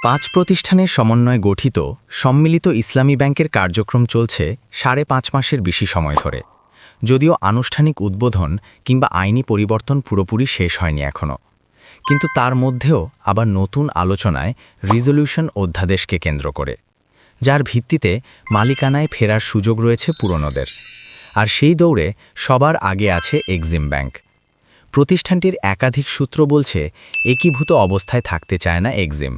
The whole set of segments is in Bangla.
5 প্রতিষ্ঠানের সমন্বয়ে গঠিত সম্মিলিত ইসলামী ব্যাংকের কার্যক্রম চলছে 5.5 মাসের বেশি সময় ধরে। যদিও আনুষ্ঠানিক উদ্বোধন কিংবা আইনি পরিবর্তন পুরোপুরি শেষ হয়নি এখনও, কিন্তু তার মধ্যেও আবার নতুন আলোচনায় রিজলিউশন অধ্যাদেশকে কেন্দ্র করে, যার ভিত্তিতে মালিকানায় ফেরার সুযোগ রয়েছে পুরনোদের। আর সেই দৌড়ে সবার আগে আছে এক্সিম ব্যাংক। প্রতিষ্ঠানটির একাধিক সূত্র বলছে একীভূত অবস্থায় থাকতে চায় না এক্সিম।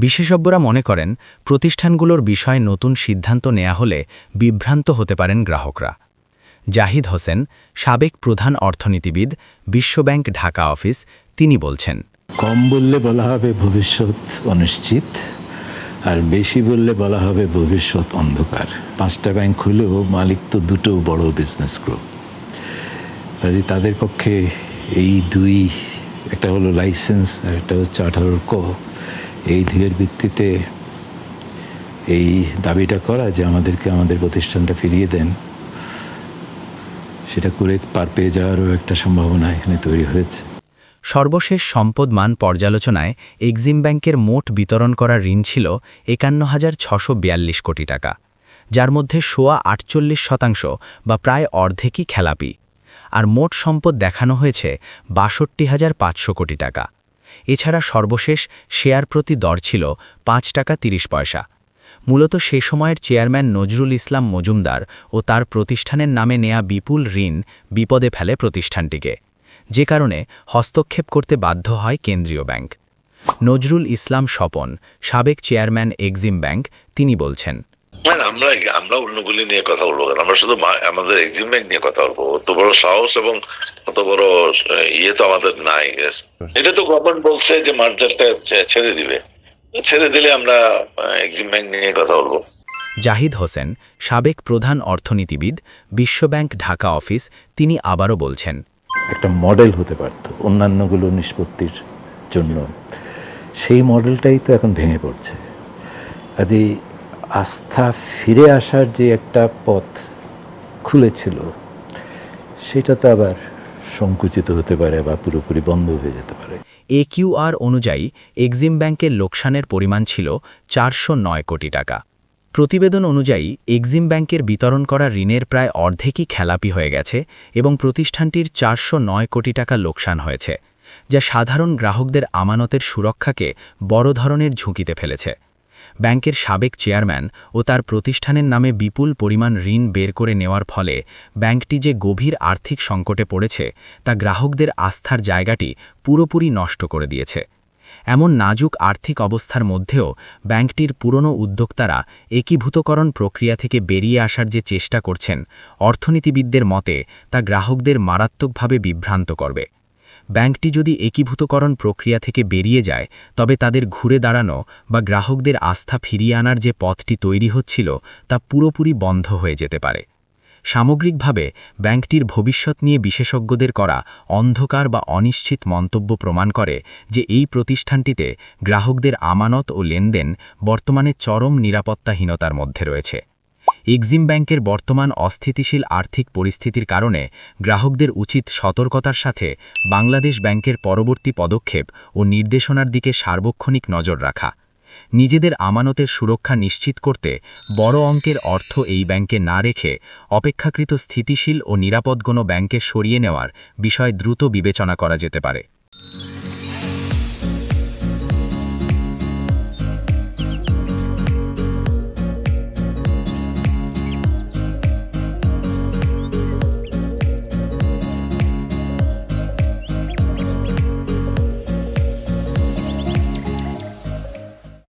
বিশেষজ্ঞরা মনে করেন প্রতিষ্ঠানগুলোর বিষয়ে নতুন সিদ্ধান্ত নেওয়া হলে বিভ্রান্ত হতে পারেন গ্রাহকরা। জাহিদ হোসেন, সাবেক প্রধান অর্থনীতিবিদ, বিশ্বব্যাংক ঢাকা অফিস, তিনি বলছেন, কম বললে বলা হবে ভবিষ্যৎ অনিশ্চিত, আর বেশি বললে বলা হবে ভবিষ্যৎ অন্ধকার। 5টা ব্যাংক হলেও মালিক তো দুটো বড় বিজনেস গ্রুপ। কাজে তাদের পক্ষে এই দুই, একটা হলো লাইসেন্স আর একটা হচ্ছে 18 ক, এই দুইয়ের ভিত্তিতে এই দাবিটা করা যে আমাদেরকে আমাদের প্রতিষ্ঠানটা ফিরিয়ে দেন, সেটা করে পার পেয়ে যাওয়ারও একটা সম্ভাবনা এখানে তৈরি হয়েছে। সর্বশেষ সম্পদ মান পর্যালোচনায় এক্সিম ব্যাংকের মোট বিতরণ করা ঋণ ছিল 51,642 কোটি টাকা, যার মধ্যে 48% বা প্রায় অর্ধেকই খেলাপি। আর মোট সম্পদ দেখানো হয়েছে 62,500 কোটি টাকা। এছাড়া সর্বশেষ শেয়ার প্রতি দর ছিল 5 টাকা 30 পয়সা। মূলত সে সময়ের চেয়ারম্যান নজরুল ইসলাম মজুমদার ও তার প্রতিষ্ঠানের নামে নেয়া বিপুল ঋণ বিপদে ফেলে প্রতিষ্ঠানটিকে, যে কারণে হস্তক্ষেপ করতে বাধ্য হয় কেন্দ্রীয় ব্যাংক। নজরুল ইসলাম স্বপন, সাবেক চেয়ারম্যান এক্সিম ব্যাংক, তিনি বলছেন, আমরা অন্যগুলি নিয়ে কথা বলবো, আমরা শুধু আমাদের এক্সিম ব্যাংক নিয়ে কথা বলবো। অত বড় সাহস এবং অত বড় ইয়ে তো আমাদের নাই। এটা তো গভর্নমেন্ট বলছে যে মার্জারটা ছেড়ে দিবে, ছেড়ে দিলে আমরা এক্সিম ব্যাংক নিয়ে কথা বলবো। জাহিদ হোসেন, সাবেক প্রধান অর্থনীতিবিদ, বিশ্বব্যাংক ঢাকা অফিস, তিনি আবারও বলছেন, একটা মডেল হতে পারত অন্যান্যগুলো নিষ্পত্তির জন্য। সেই মডেলটাই তো এখন ভেঙে পড়ছে। কাজেই আস্থা ফিরে আসার যে একটা পথ খুলেছিল, সেটা তো আবার সংকুচিত হতে পারে বা পুরোপুরি বন্ধ হয়ে যেতে পারে। AQR অনুযায়ী এক্সিম ব্যাংকের লোকসানের পরিমাণ ছিল 409 কোটি টাকা। প্রতিবেদন অনুযায়ী এক্সিম ব্যাংকের বিতরণ করা ঋণের প্রায় অর্ধেকই খেলাপি হয়ে গেছে এবং প্রতিষ্ঠানটির 409 কোটি টাকা লোকসান হয়েছে, যা সাধারণ গ্রাহকদের আমানতের সুরক্ষাকে বড় ধরনের ঝুঁকিতে ফেলেছে। ব্যাংকের সাবেক চেয়ারম্যান ও তার প্রতিষ্ঠানের নামে বিপুল পরিমাণ ঋণ বের করে নেওয়ার ফলে ব্যাংকটি যে গভীর আর্থিক সংকটে পড়েছে, তা গ্রাহকদের আস্থার জায়গাটি পুরোপুরি নষ্ট করে দিয়েছে। এমন নাজুক আর্থিক অবস্থার মধ্যেও ব্যাংকটির পুরনো উদ্যোক্তারা একীভূতকরণ প্রক্রিয়া থেকে বেরিয়ে আসার যে চেষ্টা করছেন, অর্থনীতিবিদদের মতে তা গ্রাহকদের মারাত্মকভাবে বিভ্রান্ত করবে। ব্যাংকটি যদি একীভূতকরণ প্রক্রিয়া থেকে বেরিয়ে যায়, তবে তাদের ঘুরে দাঁড়ানো বা গ্রাহকদের আস্থা ফিরিয়ে আনার যে পথটি তৈরি হচ্ছিল, তা পুরোপুরি বন্ধ হয়ে যেতে পারে। সামগ্রিকভাবে ব্যাংকটির ভবিষ্যৎ নিয়ে বিশেষজ্ঞদের করা অন্ধকার বা অনিশ্চিত মন্তব্য প্রমাণ করে যে এই প্রতিষ্ঠানটিতে গ্রাহকদের আমানত ও লেনদেন বর্তমানে চরম নিরাপত্তাহীনতার মধ্যে রয়েছে। এক্সিম ব্যাংকের বর্তমান অস্থিতিশীল আর্থিক পরিস্থিতির কারণে গ্রাহকদের উচিত সতর্কতার সাথে বাংলাদেশ ব্যাংকের পরবর্তী পদক্ষেপ ও নির্দেশনার দিকে সার্বক্ষণিক নজর রাখা। নিজেদের আমানতের সুরক্ষা নিশ্চিত করতে বড় অঙ্কের অর্থ এই ব্যাংকে না রেখে অপেক্ষাকৃত স্থিতিশীল ও নিরাপদ কোনো ব্যাংকে সরিয়ে নেওয়ার বিষয় দ্রুত বিবেচনা করা যেতে পারে।